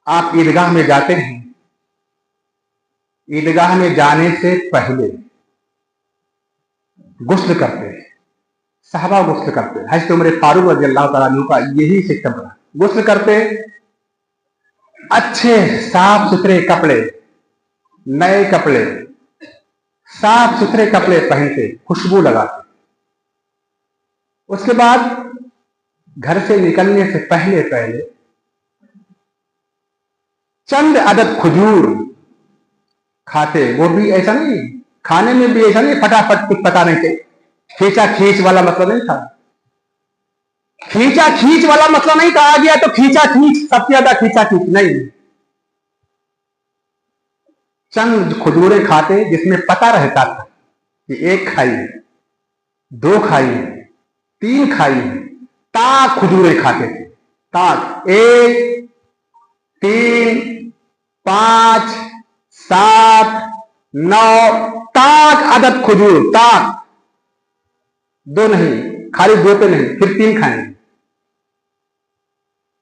आप ईदगाह में जाते हैं, ईदगाह में जाने से पहले गुस्ल करते हैं, साहबा गुस्ल करते हैं। हज़रत उमर फारूक रज़ियल्लाहु तआला अन्हु का यही सिस्टम था। गुस्ल करते, अच्छे साफ सुथरे कपड़े, नए कपड़े, साफ सुथरे कपड़े पहनते, खुशबू लगाते। उसके बाद घर से निकलने से पहले पहले चंद अदद खजूर खाते। वो भी ऐसा नहीं, खाने में भी ऐसा नहीं फटाफट कुछ पता नहीं थे, खींचा खींच वाला मतलब नहीं था। खींचा खींच वाला मतलब नहीं कहा गया तो खींचा खींच, सबसे ज्यादा खींचा खींच नहीं। चंद खजूरें खाते जिसमें पता रहता था कि एक खाई, दो खाई, तीन खाई, ताक खजूरें खाते थे। ताक 1, 3, 5, 7, 9 ताक अदद खजूर। ताक दो नहीं, खाली दो पे नहीं, फिर 3 खाएंगे।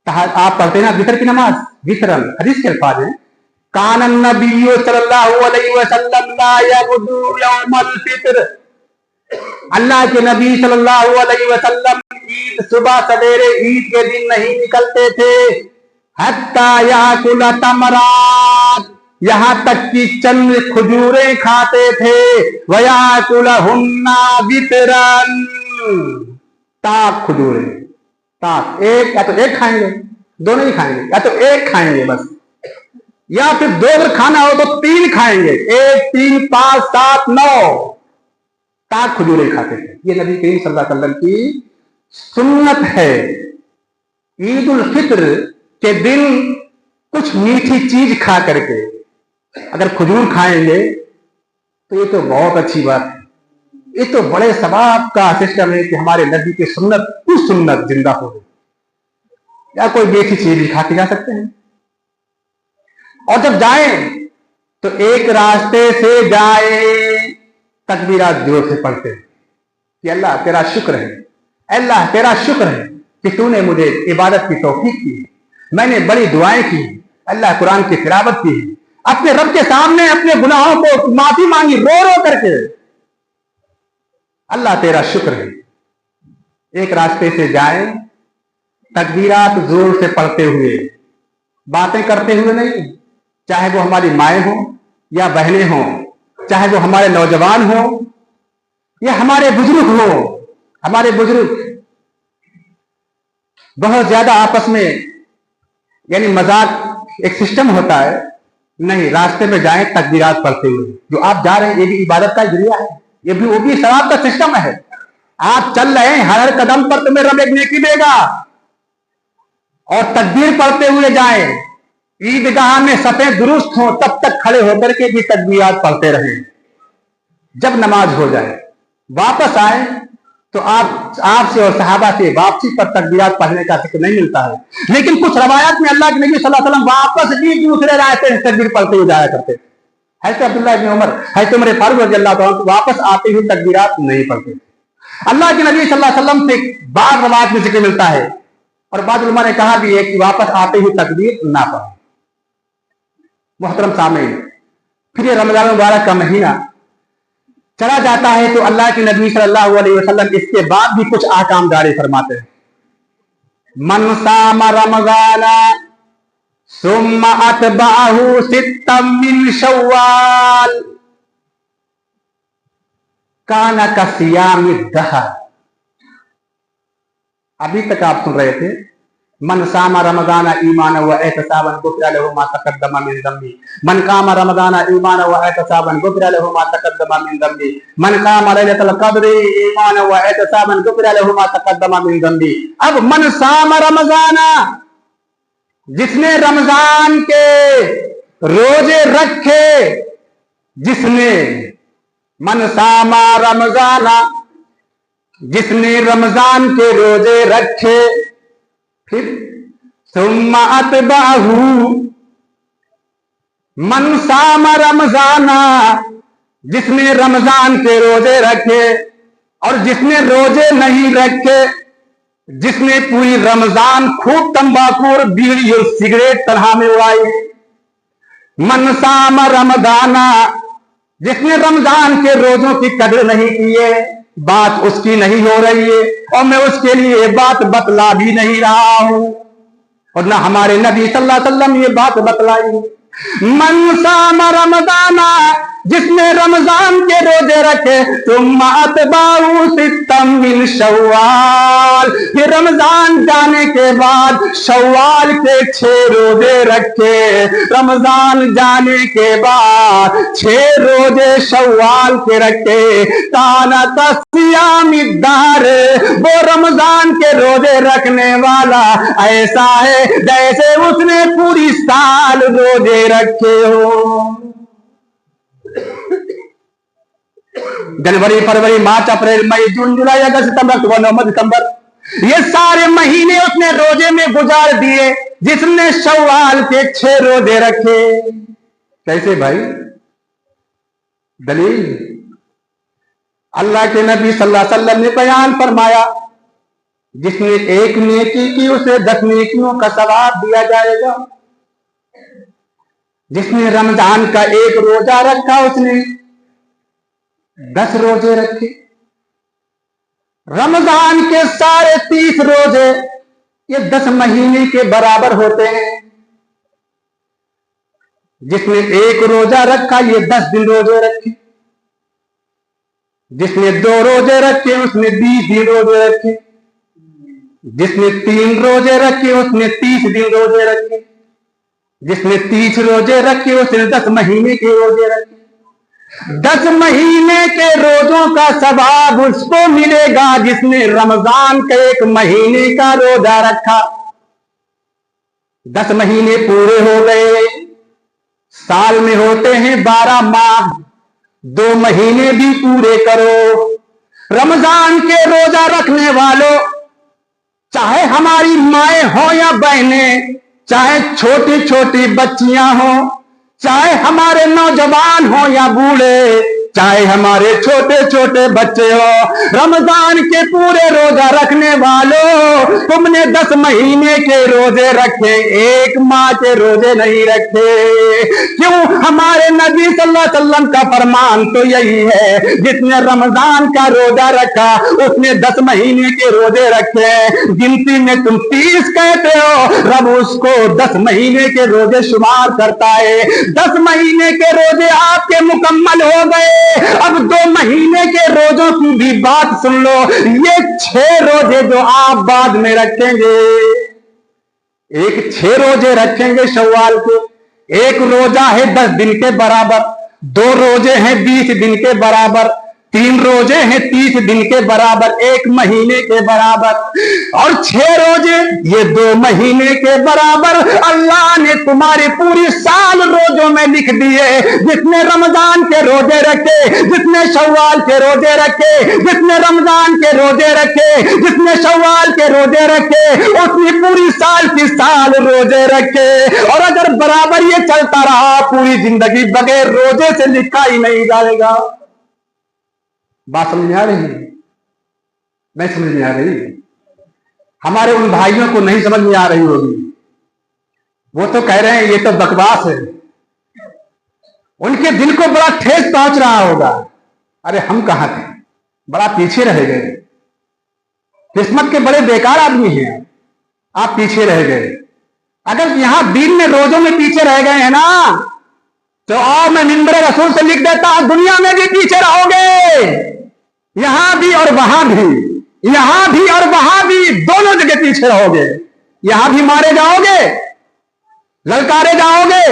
आप पढ़ते हैं ना वितर की नमाज, वितरन हदीस के अल्फाज हैं, कानन नबी सल्लल्लाहु अलैहि वसल्लम ला यगदु यौमल फित्र। अल्लाह के नबी सल्लल्लाहु अलैहि वसल्लम ईद सुबह सवेरे ईद के दिन नहीं निकलते थे। हत्ता याकुल तमरात, यहां तक कि चंद खजूरें खाते थे। वयाकुलहुन्ना वितरन, ताक खजूरें, ताक एक, या तो एक खाएंगे, दो नहीं खाएंगे, या तो एक खाएंगे बस, या फिर दो अगर खाना हो तो 3 खाएंगे। 1, 3, 5, 7, 9 ताक खजूरें खाते थे। ये नबी करीम सल्लल्लाहु अलैहि वसल्लम की सुन्नत है। ईद उल फित्र के दिन कुछ मीठी चीज खा करके अगर खजूर खाएंगे तो ये तो बहुत अच्छी बात है। ये तो बड़े सवाब का सिस्टम है कि हमारे नबी की सुन्नत कुछ सुन्नत जिंदा हो गई। या कोई मीठी चीज भी खा के जा सकते हैं। और जब जाएं तो एक रास्ते से जाए, तकबीरात जोर से पढ़ते हैं कि अल्लाह तेरा शुक्र है, अल्लाह तेरा शुक्र है कि तूने मुझे इबादत की तौफीक की, मैंने बड़ी दुआएं की, अल्लाह कुरान की तिलावत की, अपने रब के सामने अपने गुनाहों को माफी मांगी रो रो करके, अल्लाह तेरा शुक्र है। एक रास्ते से जाए, तकबीरात जोर से पढ़ते हुए, बातें करते हुए नहीं, चाहे वो हमारी माएँ हो या बहनें हो, चाहे वो हमारे नौजवान हो या हमारे बुजुर्ग हो। हमारे बुजुर्ग बहुत ज्यादा आपस में यानी मजाक एक सिस्टम होता है, नहीं, रास्ते में जाएं तकबीरात पढ़ते हुए। जो आप जा रहे हैं ये भी इबादत का जरिया है, ये भी वो भी सवाब का सिस्टम है। आप चल रहे हैं, हर कदम पर तुम्हें रब एक नेकी देगा। और तकबीर पढ़ते हुए जाएं। ईदगाह में सफेद दुरुस्त हो तब तक खड़े होकर के भी तकबीरात पढ़ते रहें। जब नमाज हो जाए वापस आए तो आपसे और सहाबा से वापसी पर तकबीरात पढ़ने का जिक्र नहीं मिलता है। लेकिन कुछ रवायत में अल्लाह के नबी सल्लल्लाहु अलैहि वसल्लम वापस भी दूसरे रास्ते से तकबीर पढ़ते हुए जाया करते। हज़रत अब्दुल्लाह इब्न उमर, हज़रत उमर फारूक रज़ियल्लाहु तआला अन्हु वापस आते हुए तकबीरात नहीं पढ़ते। अल्लाह के नबी सल्लल्लाहु अलैहि वसल्लम से बाद रवायत में जिक्र मिलता है और बाद उलमा ने कहा भी है कि वापस आते हुए तकबीर ना पढ़े। मोहतरम सामीन, फिर ये रमजान मुबारक का महीना चला जाता है तो अल्लाह के नबी सल्लल्लाहु अलैहि वसल्लम इसके बाद भी कुछ आकाम जारी फरमाते हैं। मन सामा रमजाना सुम्मा अतबाहु सित्तम मिन शव्वाल काना का सियामिद दहर। अभी तक आप सुन रहे थे मन सामा रमजाना ईमान व एहतिसाबन गुफिरा लहु मा तक़द्दम मिन ज़म्बी, मन कामा रमजाना ईमान व एहतिसाबन गुफिरा लहु मा तक़द्दम मिन ज़म्बी, मन कामा लैलतुल क़द्र ईमान व एहतिसाबन गुफिरा लहु मा तक़द्दम मिन ज़म्बी। अब मन सामा रमजाना, जिसने रमजान के रोजे रखे, जिसने मन सामा रमजाना, जिसने रमजान के रोजे रखे, फिर सुम्मा अतबाहु मन सामा रमजाना, जिसने रमजान के रोजे रखे और जिसने रोजे नहीं रखे, जिसने पूरी रमजान खूब तंबाकू और बीड़ी और सिगरेट तनहा में उड़ाई। मन साम रमजाना, जिसने रमजान के रोजों की कदर नहीं की है, बात उसकी नहीं हो रही है और मैं उसके लिए बात बतला भी नहीं रहा हूं, और ना हमारे नबी सल्लल्लाहु अलैहि वसल्लम ये बात बतलाई। मन साम रमजाना, जिसने रमजान के रोजे रखे, तुम अतबाउ सित्तम मिन शव्वाल, फिर रमजान जाने के बाद शव्वाल के 6 रोजे रखे। रमजान जाने के बाद 6 रोजे शव्वाल के रखे। काना तस्यामिद्दार, वो रमजान के रोजे रखने वाला ऐसा है जैसे उसने पूरी साल रोजे रखे हो। जनवरी, फरवरी, मार्च, अप्रैल, मई, जून, जुलाई, अगस्त, सितंबर, अक्टूबर, नवंबर, दिसंबर, ये सारे महीने उसने रोजे में गुजार दिए, जिसने शव्वाल के 6 रोजे रखे। कैसे भाई? दलील अल्लाह के नबी सल्लल्लाहु अलैहि वसल्लम ने बयान फरमाया, जिसने एक नेकी की उसे 10 नेकियों का सवाब दिया जाएगा। जिसने रमजान का 1 रोजा रखा उसने 10 रोजे रखे। रमजान के सारे 30 रोजे ये 10 महीने के बराबर होते हैं। जिसने 1 रोजा रखा ये 10 दिन रोजे रखे। जिसने 2 रोजे रखे उसने 20 दिन रोजे रखे। जिसने 3 रोजे रखे उसने 30 दिन रोजे रखे। जिसने 30 रोजे रखे उसने 10 महीने के रोजे रखे। 10 महीने के रोजों का सवाब उसको मिलेगा जिसने रमजान के 1 महीने का रोजा रखा। 10 महीने पूरे हो गए, साल में होते हैं 12 माह, 2 महीने भी पूरे करो। रमजान के रोजा रखने वालों, चाहे हमारी माएं हो या बहनें, चाहे छोटी छोटी बच्चियां हो, चाहे हमारे नौजवान हो या बूढ़े, चाहे हमारे छोटे छोटे बच्चे हो, रमजान के पूरे रोजा रखने वालों, तुमने 10 महीने के रोजे रखे, 1 माह के रोजे नहीं रखे। क्यों? हमारे नबी सल्लल्लाहु अलैहि वसल्लम का फरमान तो यही है, जिसने रमजान का रोजा रखा उसने 10 महीने के रोजे रखे। गिनती में तुम 30 कहते हो, रब उसको 10 महीने के रोजे शुमार करता है। 10 महीने के रोजे आपके मुकम्मल हो गए, अब 2 महीने के रोजों की भी बात सुन लो। ये 6 रोजे जो आप बाद में रखेंगे, 6 रोजे रखेंगे शव्वाल के, 1 रोजा है 10 दिन के बराबर, 2 रोजे हैं 20 दिन के बराबर, 3 रोजे हैं 30 दिन के बराबर, 1 महीने के बराबर, और 6 रोजे ये 2 महीने के बराबर। अल्लाह ने तुम्हारी पूरी साल रोजों में लिख दिए। जिसने रमजान के रोजे रखे, जिसने शव्वाल के रोजे रखे, जिसने रमजान के रोजे रखे, जिसने शव्वाल के रोजे रखे, उसने पूरी साल की साल रोजे रखे। और अगर बराबर ये चलता रहा, पूरी जिंदगी बगैर रोजे से लिखा ही नहीं जाएगा। बात समझ में आ रही है? नहीं समझ में आ रही? हमारे उन भाइयों को नहीं समझ में आ रही होगी, वो तो कह रहे हैं ये तो बकवास है, उनके दिल को बड़ा ठेस पहुंच रहा होगा। अरे हम कहां थे, बड़ा पीछे रह गए। किस्मत के बड़े बेकार आदमी हैं, आप पीछे रह गए। अगर यहां दीन में रोजों में पीछे रह गए हैं ना, तो आओ मैं मिंबर रसूल से लिख देता हूं, दुनिया में भी पीछे रहोगे, यहां भी और वहां भी, यहां भी और वहां भी, दोनों जगह पीछे रहोगे। यहां भी मारे जाओगे, ललकारे जाओगे,